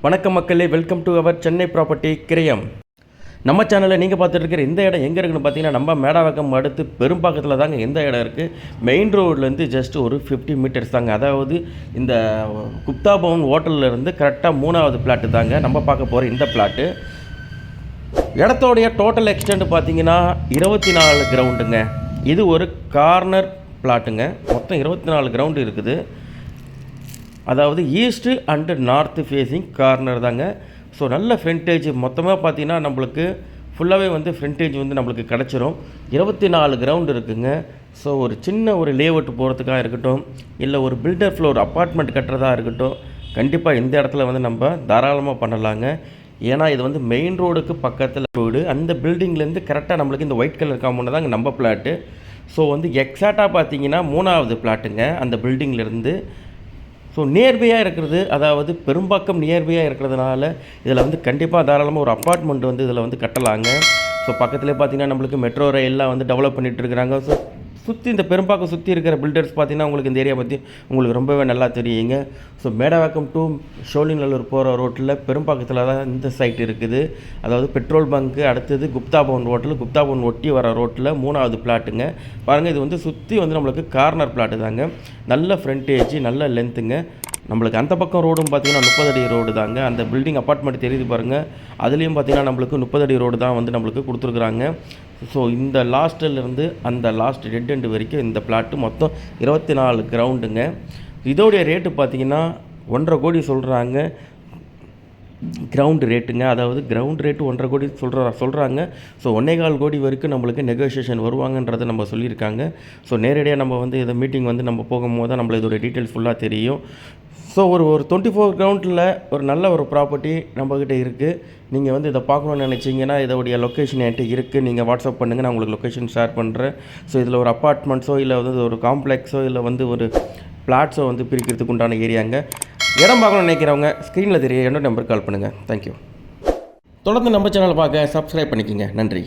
வணக்கம் மக்களே, welcome to our Chennai property கிரயம். நம்ம சேனலில் நீங்கள் பார்த்துட்டு இருக்கிற இந்த இடம் எங்கே இருக்குன்னு பார்த்தீங்கன்னா, நம்ம மேடாவக்கம் அடுத்து பெரும்பாக்கத்தில் தாங்க எந்த இடம் இருக்குது. மெயின் ரோட்லேருந்து ஜஸ்ட் ஒரு 50 மீட்டர்ஸ் தாங்க. அதாவது இந்த குப்தா பவன் ஹோட்டல்லேருந்து கரெக்டாக 3வது பிளாட்டு தாங்க நம்ம பார்க்க போகிற இந்த பிளாட்டு. இடத்தோடைய டோட்டல் எக்ஸ்டெண்ட் பார்த்தீங்கன்னா 24 கிரவுண்டுங்க. இது ஒரு கார்னர் பிளாட்டுங்க. மொத்தம் 24 கிரவுண்டு இருக்குது. அதாவது east and north facing corner தாங்க. ஸோ நல்ல ஃப்ரண்டேஜ் மொத்தமாக பார்த்தீங்கன்னா நம்மளுக்கு ஃபுல்லாகவே வந்து ஃப்ரண்டேஜ் வந்து நம்மளுக்கு கிடச்சிரும். 24 கிரவுண்டு இருக்குதுங்க. ஸோ ஒரு சின்ன ஒரு லேஅவுட் போகிறதுக்காக இருக்கட்டும், இல்லை ஒரு பில்டர் ஃப்ளோர் அப்பார்ட்மெண்ட் கட்டுறதா இருக்கட்டும், கண்டிப்பாக இந்த இடத்துல வந்து நம்ம தாராளமாக பண்ணலாங்க. ஏன்னா இது வந்து மெயின் ரோடுக்கு பக்கத்தில் ரோடு. அந்த பில்டிங்லேருந்து கரெக்டாக நம்மளுக்கு இந்த ஒயிட் கலர் காம்பவுண்ட் தாங்க நம்ம பிளாட்டு. ஸோ வந்து எக்ஸாக்டாக பார்த்தீங்கன்னா 3வது பிளாட்டுங்க அந்த பில்டிங்லேருந்து. ஸோ நியர்பையாக இருக்கிறது, அதாவது பெரும்பாக்கம் நியர்பையாக இருக்கிறதுனால இதில் வந்து கண்டிப்பாக தாராளமாக ஒரு அப்பார்ட்மெண்ட் வந்து இதில் வந்து கட்டலாங்க. ஸோ பக்கத்துலேயே பார்த்திங்கன்னா நம்மளுக்கு மெட்ரோ ரயில்லாம் வந்து டெவலப் பண்ணிகிட்டு இருக்கிறாங்க. ஸோ சுற்றி இந்த பெரும்பாக்கம் சுற்றி இருக்கிற பில்டர்ஸ் பார்த்திங்கன்னா உங்களுக்கு இந்த ஏரியா பற்றி உங்களுக்கு ரொம்பவே நல்லா தெரியுங்க. ஸோ மேடவாக்கம் டு ஷோலிங்கநல்லூர் போகிற ரோட்டில் பெரும்பாக்கத்தில் தான் இந்த சைட் இருக்குது. அதாவது பெட்ரோல் பங்க்கு அடுத்தது குப்தா பவன் ரோட்டில், குப்தா பவன் ஒட்டி வர ரோட்டில் 3வது பிளாட்டுங்க. பாருங்கள், இது வந்து சுற்றி வந்து நம்மளுக்கு கார்னர் பிளாட்டு தாங்க. நல்ல ஃப்ரண்டேஜ், நல்ல லென்த்துங்க. நம்மளுக்கு அந்த பக்கம் ரோடும் பார்த்திங்கன்னா 30 அடி ரோடு தாங்க. அந்த பில்டிங் அப்பார்ட்மெண்ட் தெரியுது பாருங்கள், அதுலேயும் பார்த்திங்கன்னா நம்மளுக்கு 30 அடி ரோடு தான் வந்து நம்மளுக்கு கொடுத்துருக்குறாங்க. ஸோ இந்த லாஸ்ட்டிலேருந்து அந்த லாஸ்ட் டெட் எண்டு வரைக்கும் இந்த பிளாட்டு மொத்தம் 24 கிரவுண்டுங்க. இதோடைய ரேட்டு பார்த்திங்கன்னா 1.5 கோடி சொல்கிறாங்க. கிரவுண்டு ரேட்டுங்க. அதாவது கிரவுண்ட் ரேட்டு 1.5 கோடி சொல்கிறாங்க. ஸோ 1.25 கோடி வரைக்கும் நம்மளுக்கு நெகோசியேஷன் வருவாங்கன்றதை நம்ம சொல்லியிருக்காங்க. ஸோ நேரடியாக நம்ம வந்து இதை மீட்டிங் வந்து நம்ம போகும்போது தான் நம்மள இதோட டீட்டெயில்ஸ் ஃபுல்லாக தெரியும். ஸோ ஒரு 24 கிரவுண்டில் ஒரு நல்ல ஒரு ப்ராப்பர்ட்டி நம்மக்கிட்ட இருக்குது. நீங்கள் வந்து இதை பார்க்கணுன்னு நினச்சிங்கன்னா இதோடைய லொக்கேஷன் என்கிட்ட இருக்குது. நீங்கள் வாட்ஸ்அப் பண்ணுங்கள், நான் உங்களுக்கு லொக்கேஷன் ஷேர் பண்ணுறேன். ஸோ இதில் ஒரு அப்பார்ட்மெண்ட்ஸோ இல்லை வந்து ஒரு காம்ப்ளெக்ஸோ இல்லை வந்து ஒரு பிளாட்ஸோ வந்து பிரிக்கிறதுக்கு உண்டான ஏரியாங்க. இடம் பார்க்கணும்னு நினைக்கிறவங்க ஸ்க்ரீனில் தெரிய என்னோட நம்பருக்கு கால் பண்ணுங்கள். தேங்க்யூ. தொடர்ந்து நம்ம சேனலை பார்க்க சப்ஸ்கிரைப் பண்ணிக்கோங்க. நன்றி.